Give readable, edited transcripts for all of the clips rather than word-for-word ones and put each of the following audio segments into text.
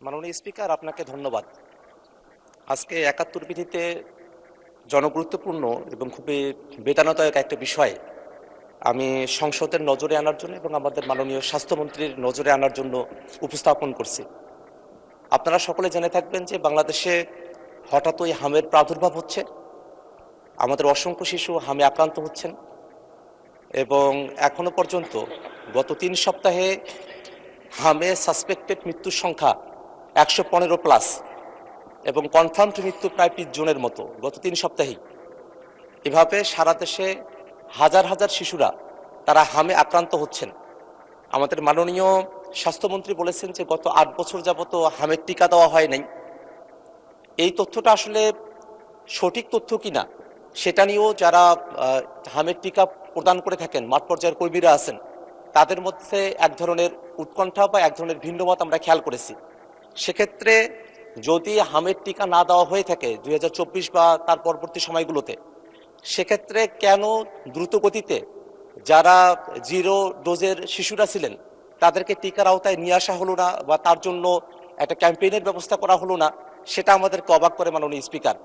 মাননীয় স্পিকার, আপনাকে ধন্যবাদ। আজকে ৭১ বিধিতে জনগুরুত্বপূর্ণ এবং খুবই বেদনাদায়ক একটা বিষয় আমি সংসদের নজরে আনার জন্য এবং আমাদের মাননীয় স্বাস্থ্যমন্ত্রীর নজরে আনার জন্য উপস্থাপন করছি। আপনারা সকলে জেনে থাকবেন যে বাংলাদেশে হঠাৎই হামের প্রাদুর্ভাব হচ্ছে। আমাদের অসংখ্য শিশু হামে আক্রান্ত হচ্ছেন এবং এখনো পর্যন্ত গত ৩ সপ্তাহে হামে সাসপেক্টেড মৃত্যুর সংখ্যা ১১৫+ এবং কনফার্মড মৃত্যু প্রায় ২০ জনের মতো গত ৩ সপ্তাহেই। এভাবে সারা দেশে হাজার হাজার শিশুরা তারা হামে আক্রান্ত হচ্ছেন। আমাদের মাননীয় স্বাস্থ্যমন্ত্রী বলেছেন যে গত ৮ বছর যাবত হামের টিকা দেওয়া হয় নাই। এই তথ্যটা আসলে সঠিক তথ্য কিনা সেটা নিয়েও যারা হামের টিকা প্রদান করে থাকেন, মাঠ পর্যায়ের কর্মীরা আছেন, তাদের মধ্যে এক ধরনের উৎকণ্ঠা বা এক ধরনের ভিন্নমত আমরা খেয়াল করেছি। সেক্ষেত্রে যদি হামের টিকা না দেওয়া হয়ে থাকে ২০২৪ বা তার পরবর্তী সময়গুলোতে, সেক্ষেত্রে কেন দ্রুত গতিতে যারা 0 ডোজের শিশুরা ছিলেন তাদেরকে টিকার আওতায় নিয়ে আসা হলো না বা তার জন্য একটা ক্যাম্পেইনের ব্যবস্থা করা হলো না, সেটা আমাদেরকে অবাক করে মাননীয় স্পিকার।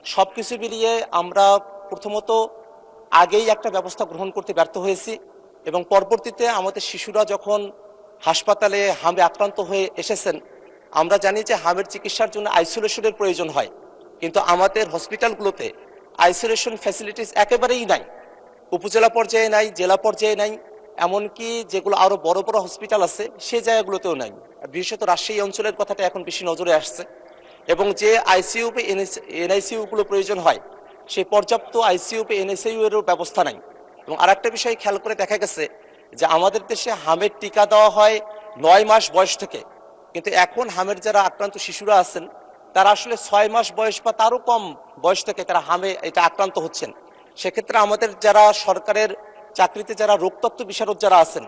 সব কিছু মিলিয়ে আমরা প্রথমত আগেই একটা ব্যবস্থা গ্রহণ করতে ব্যর্থ হয়েছি এবং পরবর্তীতে আমাদের শিশুরা যখন হাসপাতালে হামে আক্রান্ত হয়ে এসেছেন, আমরা জানি যে হামের চিকিৎসার জন্য আইসোলেশনের প্রয়োজন হয়, কিন্তু আমাদের হসপিটালগুলোতে আইসোলেশন ফ্যাসিলিটিস একেবারেই নাই। উপজেলা পর্যায়ে নাই, জেলা পর্যায়ে নাই, এমনকি যেগুলো আরও বড় বড় হসপিটাল আছে সেই জায়গাগুলোতেও নাই। বিশেষত রাজশাহী অঞ্চলের কথাটা এখন বেশি নজরে আসছে এবং যে আইসিইউ বা এনআইসিইউগুলো প্রয়োজন হয় সেই পর্যাপ্ত আইসিইউ বা এনআইসিইউ এরও ব্যবস্থা নাই। এবং আরেকটা বিষয় খেয়াল করে দেখা গেছে যে আমাদের দেশে হামের টিকা দেওয়া হয় ৯ মাস বয়স থেকে, কিন্তু এখন হামের যারা আক্রান্ত শিশুরা আছেন তারা আসলে ৬ মাস বয়স বা তারও কম বয়স থেকে তারা হামে এটা আক্রান্ত হচ্ছেন। সেক্ষেত্রে আমাদের যারা সরকারের চাকরিতে যারা রোগতত্ত্ব বিশারদ যারা আছেন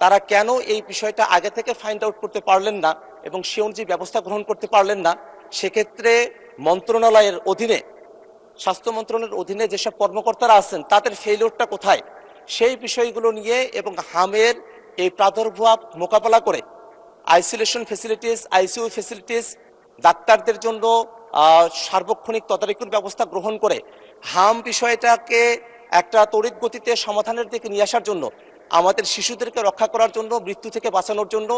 তারা কেন এই বিষয়টা আগে থেকে ফাইন্ড আউট করতে পারলেন না এবং সে অনুযায়ী ব্যবস্থা গ্রহণ করতে পারলেন না। সেক্ষেত্রে মন্ত্রণালয়ের অধীনে, স্বাস্থ্য মন্ত্রণালয়ের অধীনে যেসব কর্মকর্তারা আছেন তাদের ফেইলিওরটা কোথায়, সেই বিষয়গুলো নিয়ে এবং হামের এই প্রাদুর্ভাব মোকাবেলা করে আইসোলেশন ফেসিলিটিস, আইসিইউ ফেসিলিটিস, ডাক্তারদের জন্য সার্বক্ষণিক তদারকির ব্যবস্থা গ্রহণ করে হাম বিষয়টাকে একটা তড়িৎ গতিতে সমাধানের দিকে নিয়ে আসার জন্য, আমাদের শিশুদেরকে রক্ষা করার জন্য, মৃত্যু থেকে বাঁচানোর জন্য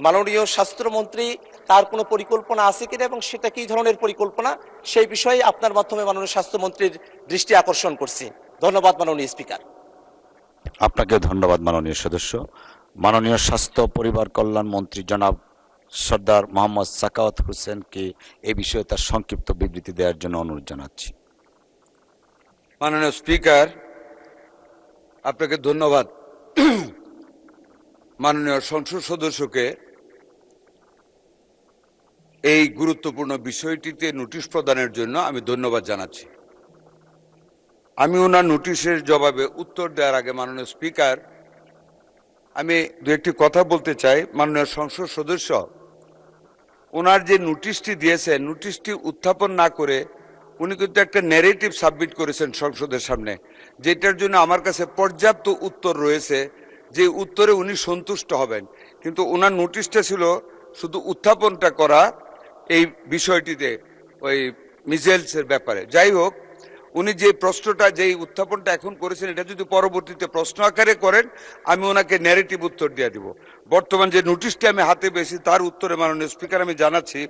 মাননীয় স্বাস্থ্যমন্ত্রী তার কোনো পরিকল্পনা আছে কিনা এবং সেটা কী ধরনের পরিকল্পনা, সেই বিষয়ে আপনার মাধ্যমে মাননীয় স্বাস্থ্যমন্ত্রীর দৃষ্টি আকর্ষণ করছি। ধন্যবাদ মাননীয় স্পিকার। আপনাকে ধন্যবাদ মাননীয় সদস্য। মাননীয় স্বাস্থ্য পরিবার কল্যাণ মন্ত্রী জনাব সর্দার মোহাম্মদ সাখাওয়াত হোসেনকে এই বিষয়ে তার সংক্ষিপ্ত বিবৃতি দেওয়ার জন্য অনুরোধ জানাচ্ছি। মাননীয় স্পিকার, আপনাকে ধন্যবাদ। মাননীয় সংসদ সদস্যকে এই গুরুত্বপূর্ণ বিষয়টিতে নোটিশ প্রদানের জন্য আমি ধন্যবাদ জানাচ্ছি। আমি ওনার নোটিশের জবাবে উত্তর দেওয়ার আগে মাননীয় স্পিকার, আমি দু একটি কথা বলতে চাই। মাননীয় সংসদ সদস্য ওনার যে নোটিশটি দিয়েছেন, নোটিশটি উত্থাপন না করে উনি কিন্তু একটা ন্যারেটিভ সাবমিট করেছেন সংসদের সামনে, যেটার জন্য আমার কাছে পর্যাপ্ত উত্তর রয়েছে, যে উত্তরে উনি সন্তুষ্ট হবেন। কিন্তু ওনার নোটিশটা ছিল শুধু উত্থাপনটা করা এই বিষয়টিতে, ওই মিজেলসের ব্যাপারে। যাই হোক, উনি যে প্রশ্নটা, যেই উত্থাপনটা এখন করেছেন, এটা যদি পরবর্তীতে প্রশ্ন আকারে করেন আমি ওনাকে ন্যারেটিভ উত্তর দিয়ে দিব। বর্তমান যে নোটিশটি আমি হাতে পেয়েছি তার উত্তরে মাননীয় স্পিকার আমি জানাচ্ছি,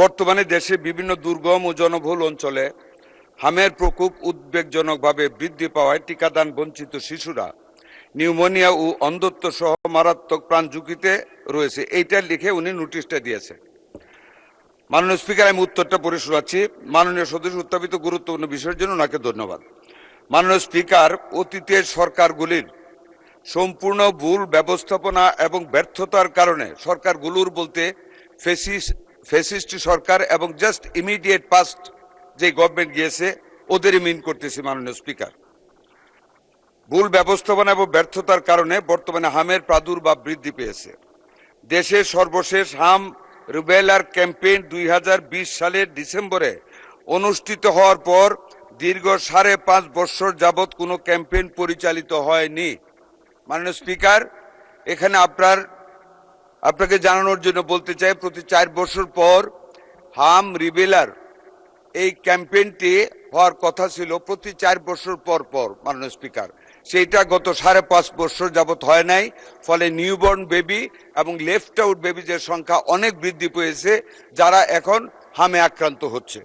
বর্তমানে দেশে বিভিন্ন দুর্গম ও জনবহুল অঞ্চলে হামের প্রকোপ উদ্বেগজনকভাবে বৃদ্ধি পাওয়ায় টিকাদান বঞ্চিত শিশুরা নিউমোনিয়া ও অন্ধত্ব সহ মারাত্মক প্রাণ ঝুঁকিতে রয়েছে। এইটা লিখে উনি নোটিশটা দিয়েছে। মাননীয় স্পিকার, আমি উত্তরটা পড়ে শোনাচ্ছি। মাননীয় সদস্য উত্থাপিত গুরুত্বপূর্ণ বিষয়ের জন্য ওনাকে ধন্যবাদ। মাননীয় স্পিকার, অতীতের সরকারগুলির সম্পূর্ণ ভুল ব্যবস্থাপনা এবং ব্যর্থতার কারণে, সরকারগুলোর বলতে ফ্যাসিস্ট সরকার এবং জাস্ট ইমিডিয়েট পাস্ট যে গভর্নমেন্ট গিয়েছে ওদেরই মিন করতেছি। মাননীয় স্পিকার, ভুল ব্যবস্থাপনা এবং ব্যর্থতার কারণে বর্তমানে হামের প্রাদুর্ভাব বৃদ্ধি পেয়েছে। দেশের সর্বশেষ হাম রুবেলার ক্যাম্পেইন 2020 সালের ডিসেম্বরে অনুষ্ঠিত হওয়ার পর দীর্ঘ 5.5 বছর যাবৎ কোনো ক্যাম্পেইন পরিচালিত হয়নি। মাননীয় স্পিকার, এখানে আপনার আপনাকে জানানোর জন্য বলতে চাই, প্রতি 4 বছর পর হাম রিবেলার এই ক্যাম্পেইনটি হওয়ার কথা ছিল প্রতি 4 বছর পর পর, মাননীয় স্পিকার। সেইটা গত 5.5 বছর যাবত হয় নাই, ফলে নিউবর্ন বেবি এবং লেফট আউট বেবিজের সংখ্যা অনেক বৃদ্ধি পেয়েছে, যারা এখন হামে আক্রান্ত হচ্ছে।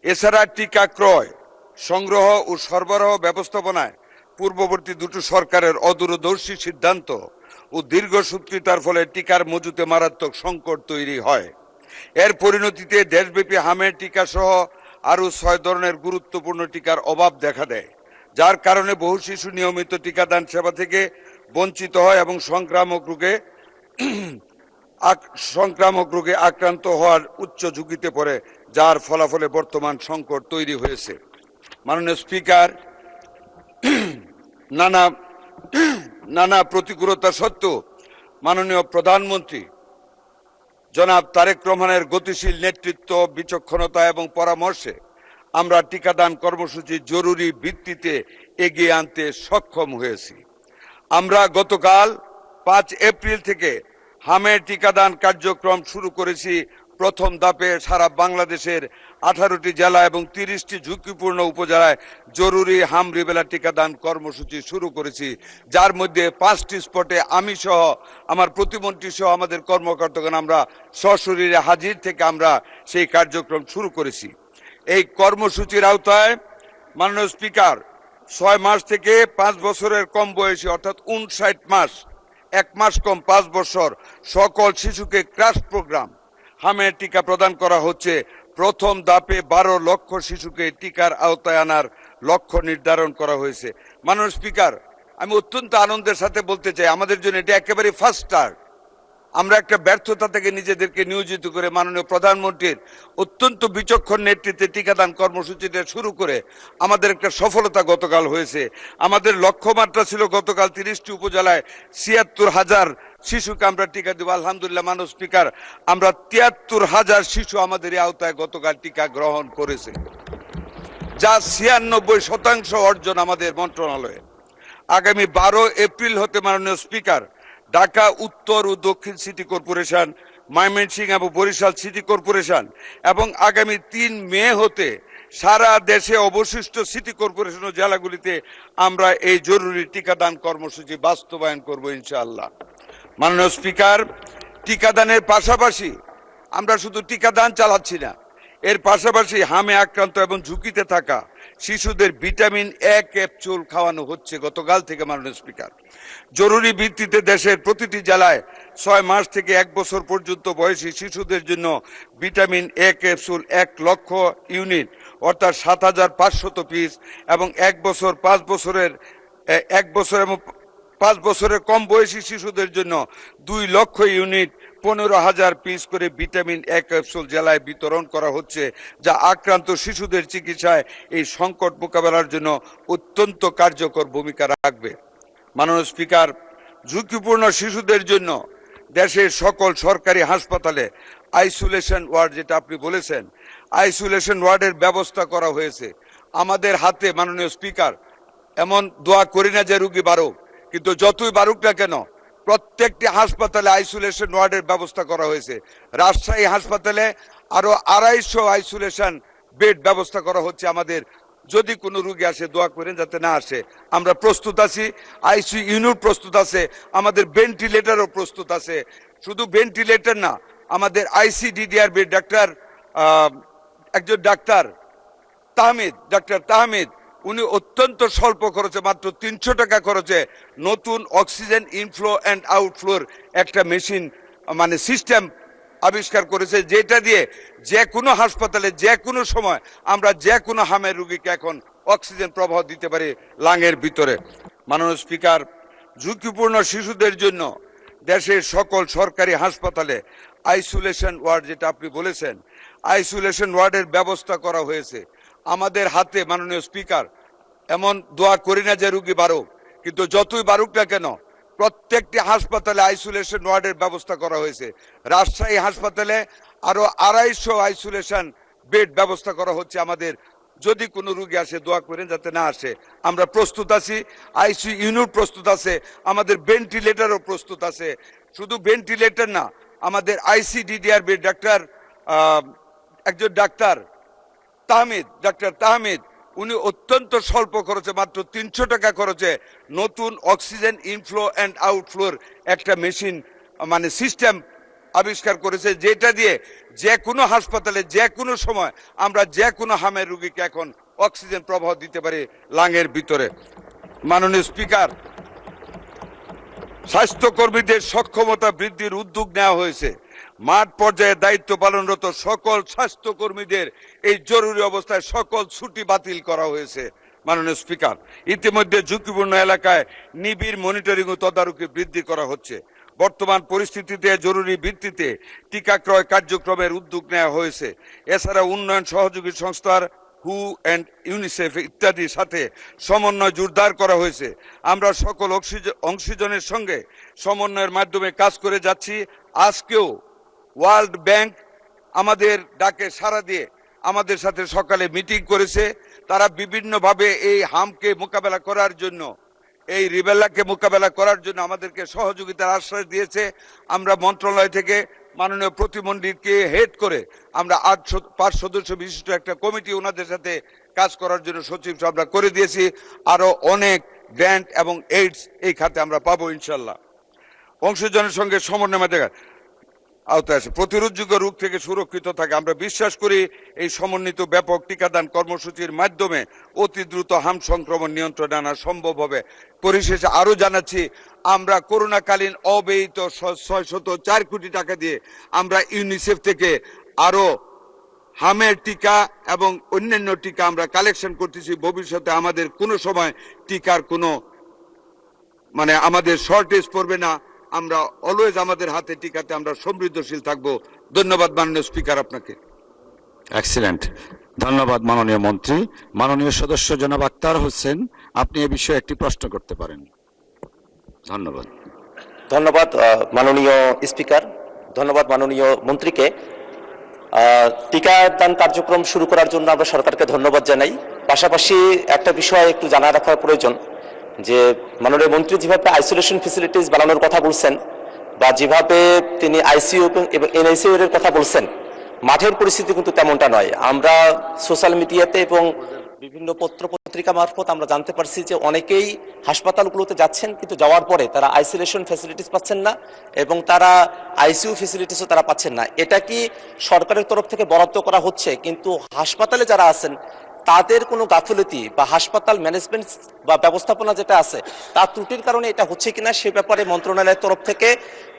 এছাড়া টিকা ক্রয়, সংগ্রহ ও সরবরাহ ব্যবস্থাপনায় পূর্ববর্তী দুটো সরকারের অদূরদর্শী সিদ্ধান্ত ও দীর্ঘসূত্রিতার ফলে টিকার মজুতে মারাত্মক সংকট তৈরি হয়। এর পরিণতিতে দেশব্যাপী হামের টিকা সহ আরও 6 ধরনের গুরুত্বপূর্ণ টিকার অভাব দেখা দেয়, যার কারণে বহু শিশু নিয়মিত টিকাদান সেবা থেকে বঞ্চিত হয় এবং সংক্রামক রোগে আক্রান্ত হওয়ার উচ্চ ঝুঁকিতে পড়ে, যার ফলাফলে বর্তমান সংকট তৈরি হয়েছে। মাননীয় স্পিকার, নানা প্রতিকূলতা সত্ত্বেও মাননীয় প্রধানমন্ত্রী জনাব তারেক রহমানের গতিশীল নেতৃত্ব, বিচক্ষণতা এবং পরামর্শে আমরা টিকাদান কর্মসূচি জরুরি ভিত্তিতে এগিয়ে আনতে সক্ষম হয়েছি। আমরা গতকাল 5 এপ্রিল থেকে হামের টিকাদান কার্যক্রম শুরু করেছি। প্রথম ধাপে সারা বাংলাদেশের 18টি জেলা এবং 30টি ঝুঁকিপূর্ণ উপজেলায় জরুরি হাম রিবেলা টিকাদান কর্মসূচি শুরু করেছি, যার মধ্যে 5টি স্পটে আমি সহ আমার প্রতিমন্ত্রী সহ আমাদের কর্মকর্তাগণ আমরা সশরীরে হাজির থেকে আমরা সেই কার্যক্রম শুরু করেছি। এই কর্মসূচির আওতায় মাননীয় স্পিকার 6 মাস থেকে 5 বছরের কম বয়সী অর্থাৎ 59 মাস, 1 মাস কম 5 বছর সকল শিশুকে ক্রাশ প্রোগ্রাম হামের টিকা প্রদান করা হচ্ছে। প্রথম ধাপে 12 লক্ষ শিশুকে টিকার আওতায় আনার লক্ষ্য নির্ধারণ করা হয়েছে। মাননীয় স্পিকার, আমি অত্যন্ত আনন্দের সাথে বলতে চাই, আমাদের জন্য এটা একেবারে ফার্স্ট স্টার্ট। আমরা একটা ব্যর্থতা থেকে নিজেদেরকে নিয়োজিত করে মাননীয় প্রধানমন্ত্রীর অত্যন্ত বিচক্ষণ নেতৃত্বে টিকাদান কর্মসূচিটা শুরু করে আমাদের একটা সফলতা গতকাল হয়েছে। আমাদের লক্ষ্যমাত্রা ছিল গতকাল 30টি উপজেলায় ৭৬,০০০ শিশুকে আমরা টিকা দেব। আলহামদুলিল্লাহ মাননীয় স্পিকার, আমরা ৭৩,০০০ শিশু আমাদের এই আওতায় গতকাল টিকা গ্রহণ করেছে, যা ৯৬% অর্জন আমাদের মন্ত্রণালয়ে। আগামী 12 এপ্রিল হতে মাননীয় স্পিকার, ঢাকা উত্তর ও দক্ষিণ সিটি কর্পোরেশন, ময়মনসিংহ এবং বরিশাল সিটি কর্পোরেশন এবং আগামী 3 মে হতে সারা দেশে অবশিষ্ট সিটি কর্পোরেশন ও জেলাগুলিতে আমরা এই জরুরি টিকাদান কর্মসূচি বাস্তবায়ন করব ইনশাআল্লাহ। মাননীয় স্পিকার, টিকাদানের পাশাপাশি আমরা শুধু টিকাদান চালাচ্ছি না, এর পাশাপাশি হামে আক্রান্ত এবং ঝুঁকিতে থাকা শিশুদের ভিটামিন এ ক্যাপসুল খাওয়ানো হচ্ছে গতকাল থেকে। মাননীয় স্পিকার, জরুরি ভিত্তিতে দেশের প্রতিটি জেলায় 6 মাস থেকে 1 বছর পর্যন্ত বয়সী শিশুদের জন্য ভিটামিন এ ক্যাপসুল 1 লক্ষ ইউনিট অর্থাৎ ৭৫০০ পিস এবং 1 বছর এবং 5 বছরের কম বয়সী শিশুদের জন্য 2 লক্ষ ইউনিট 15,000 পিস করে ভিটামিন এ ক্যাপসুল জেলায় বিতরণ করা হচ্ছে, যা আক্রান্ত শিশুদের চিকিৎসায় এই সংকট মোকাবেলার জন্য অত্যন্ত কার্যকর ভূমিকা রাখবে। মাননীয় স্পিকার, ঝুঁকিপূর্ণ শিশুদের জন্য দেশের সকল সরকারি হাসপাতালে আইসোলেশন ওয়ার্ড, যেটা আপনি বলেছেন, আইসোলেশন ওয়ার্ডের ব্যবস্থা করা হয়েছে। আমাদের হাতে মাননীয় স্পিকার, এমন দোয়া করি না যে রোগী বাড়ুক, কিন্তু যতই বাড়ুক না কেন প্রত্যেকটি হাসপাতালে আইসোলেশন ওয়ার্ডের ব্যবস্থা করা হয়েছে। রাজশাহী হাসপাতালে আরো 250 আইসোলেশন বেড ব্যবস্থা করা হচ্ছে। আমাদের যদি কোনো রোগী আসে, দোয়া করেন যাতে না আসে, আমরা প্রস্তুত আছি। আইসিইউ ইউনিট প্রস্তুত আছে, আমাদের ভেন্টিলেটরও প্রস্তুত আছে। শুধু ভেন্টিলেটর না, আমাদের আইসিডিডিআর বেড, একজন ডাক্তার তাহমিদ, উনি অত্যন্ত স্বল্প খরচে, মাত্র 300 টাকা খরচে নতুন অক্সিজেন ইনফ্লো অ্যান্ড আউটফ্লোর একটা মেশিন সিস্টেম আবিষ্কার করেছে, যেটা দিয়ে যে কোনো হাসপাতালে যে কোনো সময় আমরা যে কোনো হামের রোগীকে এখন অক্সিজেন প্রবাহ দিতে পারি লাঙের ভিতরে। মাননীয় স্পিকার, ঝুঁকিপূর্ণ শিশুদের জন্য দেশের সকল সরকারি হাসপাতালে আইসোলেশন ওয়ার্ড, যেটা আপনি বলেছেন, আইসোলেশন ওয়ার্ডের ব্যবস্থা করা হয়েছে। আমাদের হাতে মাননীয় স্পিকার, এমন দোয়া করি না যে রোগী বাড়ুক, কিন্তু যতই বাড়ুক না কেন প্রত্যেকটি হাসপাতালে আইসোলেশন ওয়ার্ডের ব্যবস্থা করা হয়েছে। রাজশাহী হাসপাতালে আরো 250 আইসোলেশন বেড ব্যবস্থা করা হচ্ছে। আমাদের যদি কোনো রোগী আসে দোয়া করেন যাতে না আসে। আমরা প্রস্তুত আছি, আইসিইউ ইউনিট প্রস্তুত আছে, আমাদের ভেন্টিলেটরও প্রস্তুত আছে। শুধু ভেন্টিলেটর না, আমাদের আইসিডিডিআরবি ডাক্তার একজন ডাক্তার ডাক্তার তাহমিদ, উনি অত্যন্ত স্বল্প খরচে মাত্র 300 টাকা খরচে নতুন অক্সিজেন ইনফ্লো অ্যান্ড আউটফ্লোর একটা মেশিন মানে সিস্টেম আবিষ্কার করেছে, যেটা দিয়ে যে কোনো হাসপাতালে যে কোনো সময় আমরা যে কোনো হামের রোগীকে এখন অক্সিজেন প্রবাহ দিতে পারি লাঙের ভিতরে। মাননীয় স্পিকার, স্বাস্থ্যকর্মীদের সক্ষমতা বৃদ্ধির উদ্যোগ নেওয়া হয়েছে। মাঠ পর্যায়ে দায়িত্ব পালনরত সকল স্বাস্থ্যকর্মীদের এই জরুরি অবস্থায় সকল ছুটি বাতিল করা হয়েছে। মাননীয় স্পিকার, ইতিমধ্যে ঝুঁকিপূর্ণ এলাকায় নিবিড় মনিটরিং ও তদারকি বৃদ্ধি করা হচ্ছে। বর্তমান পরিস্থিতিতে জরুরি ভিত্তিতে টিকা ক্রয় কার্যক্রমের উদ্যোগ নেওয়া হয়েছে। এছাড়া উন্নয়ন সহযোগী সংস্থার হু অ্যান্ড ইউনিসেফ ইত্যাদির সাথে সমন্বয় জোরদার করা হয়েছে। আমরা সকল অংশীজনের সঙ্গে সমন্বয়ের মাধ্যমে কাজ করে যাচ্ছি। আজকেও ওয়ার্ল্ড ব্যাংক আমাদের ডাকে সাড়া দিয়ে আমাদের সাথে সকালে মিটিং করেছে। তারা বিভিন্নভাবে এই হামকে মোকাবেলা করার জন্য, এই রিবেলাকে মোকাবেলা করার জন্য আমাদেরকে সহযোগিতার আশ্বাস দিয়েছে। আমরা মন্ত্রণালয় থেকে মাননীয় প্রতিমন্ত্রীকে হেড করে আমরা 5 সদস্য বিশিষ্ট একটা কমিটি ওনাদের সাথে কাজ করার জন্য সচিব আমরা করে দিয়েছি। আরো অনেক গ্র্যান্ট এবং এইডস এই খাতে আমরা পাবো ইনশাল্লাহ। অংশীজনের সঙ্গে সমন্বয় দেখা আওতায় আসে প্রতিরোধযোগ্য রোগ থেকে সুরক্ষিত থাকে। আমরা বিশ্বাস করি এই সমন্বিত ব্যাপক টিকাদান কর্মসূচির মাধ্যমে অতি দ্রুত হাম সংক্রমণ নিয়ন্ত্রণে আনা সম্ভব হবে। পরিশেষে আরো জানাচ্ছি, আমরা করোনাকালীন অব্যয়িত 604 কোটি টাকা দিয়ে আমরা ইউনিসেফ থেকে আরো হামের টিকা এবং অন্যান্য টিকা আমরা কালেকশন করতেছি। ভবিষ্যতে আমাদের কোনো সময় টিকার কোনো আমাদের শর্টেজ পড়বে না। আমরা অলওয়েজ আমাদের হাতে টিকাতে আমরা সমৃদ্ধশীল থাকব। ধন্যবাদ মাননীয় স্পিকার আপনাকে। এক্সিলেন্ট, ধন্যবাদ মাননীয় মন্ত্রী। মাননীয় সদস্য জনাব আক্তার হোসেন, আপনি এ বিষয়ে একটি প্রশ্ন করতে পারেন। ধন্যবাদ। ধন্যবাদ মাননীয় স্পিকার, ধন্যবাদ মাননীয় মন্ত্রীকে। টিকাদান কার্যক্রম শুরু করার জন্য আমরা সরকারকে ধন্যবাদ জানাই। পাশাপাশি একটা বিষয় একটু জানা রাখার প্রয়োজন যে মাননীয় মন্ত্রী যেভাবে আইসোলেশন ফেসিলিটিস বানানোর কথা বলছেন বা যেভাবে তিনি আইসিইউ এবং এনআইসিইউ এর কথা বলছেন, মাঠের পরিস্থিতি কিন্তু তেমনটা নয়। আমরা সোশ্যাল মিডিয়াতে এবং বিভিন্ন পত্র পত্রিকা মারফত আমরা জানতে পারছি যে অনেকেই হাসপাতালগুলোতে যাচ্ছেন, কিন্তু যাওয়ার পরে তারা আইসোলেশন ফ্যাসিলিটিস পাচ্ছেন না এবং তারা আইসিইউ ফ্যাসিলিটিসও তারা পাচ্ছেন না। এটা কি সরকারের তরফ থেকে বরাদ্দ করা হচ্ছে, কিন্তু হাসপাতালে যারা আছেন তাদের কোনো গাফিলতি বা হাসপাতাল ম্যানেজমেন্ট বা ব্যবস্থাপনা যেটা আছে তার ত্রুটির কারণে এটা হচ্ছে কিনা সে ব্যাপারে মন্ত্রণালয়ের তরফ থেকে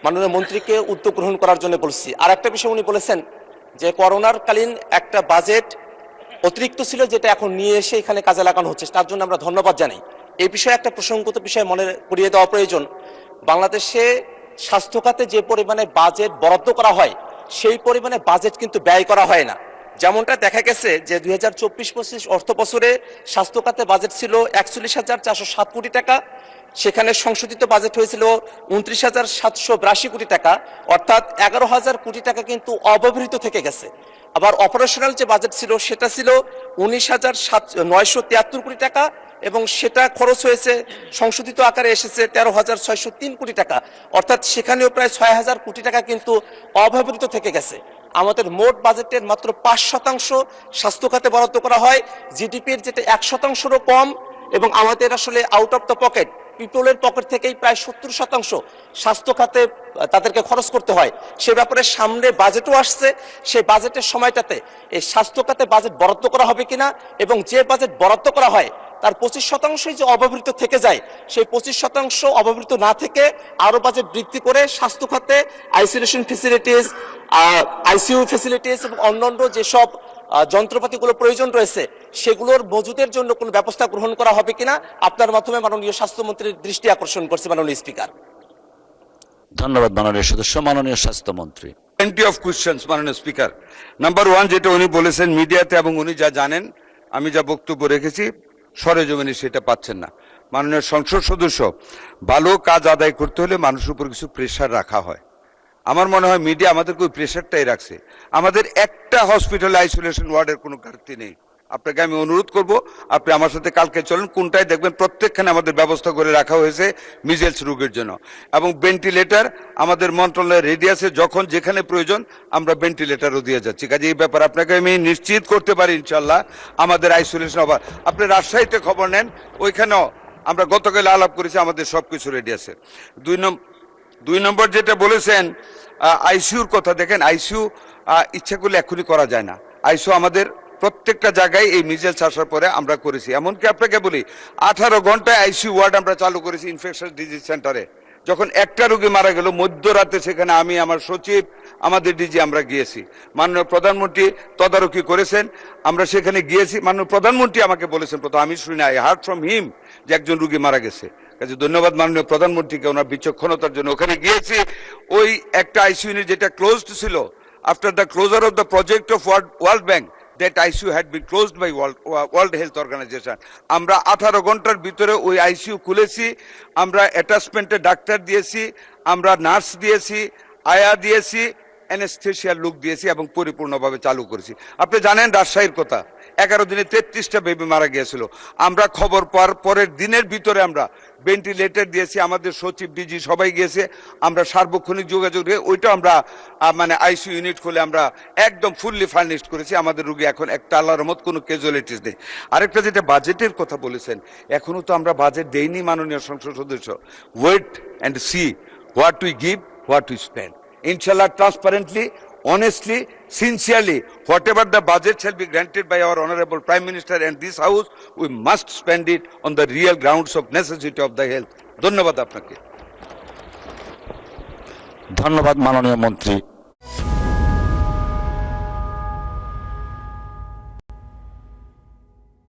মাননীয় মন্ত্রীকে উদ্যোগ গ্রহণ করার জন্য বলছি। আর একটা বিষয় উনি বলেছেন যে করোনার কালীন একটা বাজেট অতিরিক্ত ছিল, যেটা এখন নিয়ে এসে এখানে কাজে লাগানো হচ্ছে, তার জন্য আমরা ধন্যবাদ জানাই। এই বিষয়ে একটা প্রসঙ্গত বিষয় মনে করিয়ে দেওয়া প্রয়োজন। বাংলাদেশে স্বাস্থ্য খাতে যে পরিমাণে বাজেট বরাদ্দ করা হয় সেই পরিমাণে বাজেট কিন্তু ব্যয় করা হয় না। যেমনটা দেখা গেছে যে 2024-25 অর্থ বছরে স্বাস্থ্য খাতে বাজেট ছিল 41,407 কোটি টাকা, সেখানে সংশোধিত বাজেট হয়েছিল 29,782 কোটি টাকা, অর্থাৎ 11,000 কোটি টাকা কিন্তু অব্যবহৃত থেকে গেছে। আবার অপারেশনাল যে বাজেট ছিল সেটা ছিল 19,973 কোটি টাকা এবং সেটা খরচ হয়েছে সংশোধিত আকারে এসেছে 13,603 কোটি টাকা, অর্থাৎ সেখানেও প্রায় 6,000 কোটি টাকা কিন্তু অব্যবহৃত থেকে গেছে। আমাদের মোট বাজেটের মাত্র 5% স্বাস্থ্য খাতে বরাদ্দ করা হয়, জিডিপির যেটা 1%-রও কম, এবং আমাদের আসলে আউট অফ দ্য পকেট পিপলের পকেট থেকেই প্রায় 70% স্বাস্থ্য খাতে তাদেরকে খরচ করতে হয়। সে ব্যাপারে সামনে বাজেটও আসছে, সেই বাজেটের সময়টাতে এই স্বাস্থ্য খাতে বাজেট বরাদ্দ করা হবে কিনা এবং যে বাজেট বরাদ্দ করা হয় তার 25% যে অব্যবহৃত থেকে যায় সেই 25% অব্যবহৃত না থেকে আরো বাজেট বৃদ্ধি করে স্বাস্থ্য খাতে আইসোলেশন ফেসিলিটিস, আইসিইউ ফেসিলিটিস এবং অন্যান্য যেসব যন্ত্রপাতিগুলো প্রয়োজন রয়েছে সেগুলোর মজুদের জন্য কোনো ব্যবস্থা গ্রহণ করা হবে কিনা আপনার মাধ্যমে মাননীয় স্বাস্থ্যমন্ত্রীর দৃষ্টি আকর্ষণ করছে মাননীয় স্পিকার। ধন্যবাদ মাননীয় সদস্য। মাননীয় স্বাস্থ্যমন্ত্রী। প্লেন্টি অফ কোয়েশ্চেন্স মাননীয় স্পিকার। নাম্বার 1 যেটা উনি বলেছেন মিডিয়াতে এবং উনি যা জানেন, আমি যা বক্তব্য রেখেছি সরেজমিনে সেটা পাচ্ছেন না। মাননীয় সংসদ সদস্য, ভালো কাজ আদায় করতে হলে মানুষের উপর কিছু প্রেশার রাখা হয়। আমার মনে হয় মিডিয়া আমাদের ওই প্রেশারটাই রাখছে। আমাদের একটা হসপিটালে আইসোলেশন ওয়ার্ডের কোনো ঘাটতি নেই, আপনাকে আমি অনুরোধ করব আপনি আমার সাথে কালকে চলুন, কোনটায় দেখবেন প্রত্যেকখানে আমাদের ব্যবস্থা করে রাখা হয়েছে মিজেলস রোগের জন্য, এবং ভেন্টিলেটর আমাদের মন্ত্রণালয়ের রেডি আছে, যখন যেখানে প্রয়োজন আমরা ভেন্টিলেটরও দিয়ে যাচ্ছি। কাজে এই ব্যাপার আপনাকে আমি নিশ্চিত করতে পারি ইনশাল্লাহ আমাদের আইসোলেশন অভাব। আপনি রাজশাহীতে খবর নেন, ওইখানেও আমরা গতকাল আলাপ করেছি, আমাদের সবকিছু রেডি আছে। দুই নম্বর যেটা বলেছেন আইসিইউর কথা, দেখেন আইসিইউ ইচ্ছা করলে এখনই করা যায় না। আইসিইউ আমাদের প্রত্যেকটা জায়গায় এই মিজেলস আসার পরে আমরা করেছি। এমনকি আপনাকে বলি 18 ঘন্টায় আইসিইউ ওয়ার্ড আমরা চালু করেছি ইনফেকশন ডিজিজ সেন্টারে। যখন একটা রোগী মারা গেল মধ্যরাতে, সেখানে আমি, আমার সচিব, আমাদের ডিজি আমরা গিয়েছি। মাননীয় প্রধানমন্ত্রী তদারকি করেছেন, আমরা সেখানে গিয়েছি। মাননীয় প্রধানমন্ত্রী আমাকে বলেছেন, প্রথম আমি শুনি আই হার্ড ফ্রম হিম যে একজন রোগী মারা গেছে। কাজে ধন্যবাদ মাননীয় প্রধানমন্ত্রীকে ওনার বিচক্ষণতার জন্য। ওখানে গিয়েছি, ওই একটা আইসিইউ ইউনিট যেটা ক্লোজড ছিল, after the closure of the project of world bank, that ICU had been closed by World Health Organization. আমরা 18 ঘন্টার ভিতরে ওই আইসিইউ খুলেছি, আমরা অ্যাটাচমেন্টে ডাক্তার দিয়েছি, আমরা নার্স দিয়েছি, আয়া দিয়েছি, অ্যানেস্থেশিয়ার লোক দিয়েছি এবং পরিপূর্ণভাবে চালু করেছি। আপনি জানেন রাজশাহীর কথা, 11 দিনে 33টা বেবি মারা গিয়েছিল। আমরা খবর পাওয়ার পরের দিনের ভিতরে আমরা ভেন্টিলেটর দিয়েছি, আমাদের সচিব ডিজি সবাই গিয়েছে, আমরা সার্বক্ষণিক যোগাযোগ রেখে ওইটা আমরা মানে আইসিইউ ইউনিট খুলে আমরা একদম ফুললি ফার্নিশড করেছি। আমাদের রোগী এখন একটা আল্লাহর মত কোনো ক্যাজুয়ালিটিস নেই। আরেকটা যেটা বাজেটের কথা বলেছেন, এখনো তো আমরা বাজেট দেইনি মাননীয় সংসদ সদস্য। Wait and see what we give, what we spend. Inshallah, transparently, honestly, sincerely, whatever the budget shall be granted by our Honorable Prime Minister and this House, we must spend it on the real grounds of necessity of the health. ধন্যবাদ আপনাকে। ধন্যবাদ মাননীয় মন্ত্রী।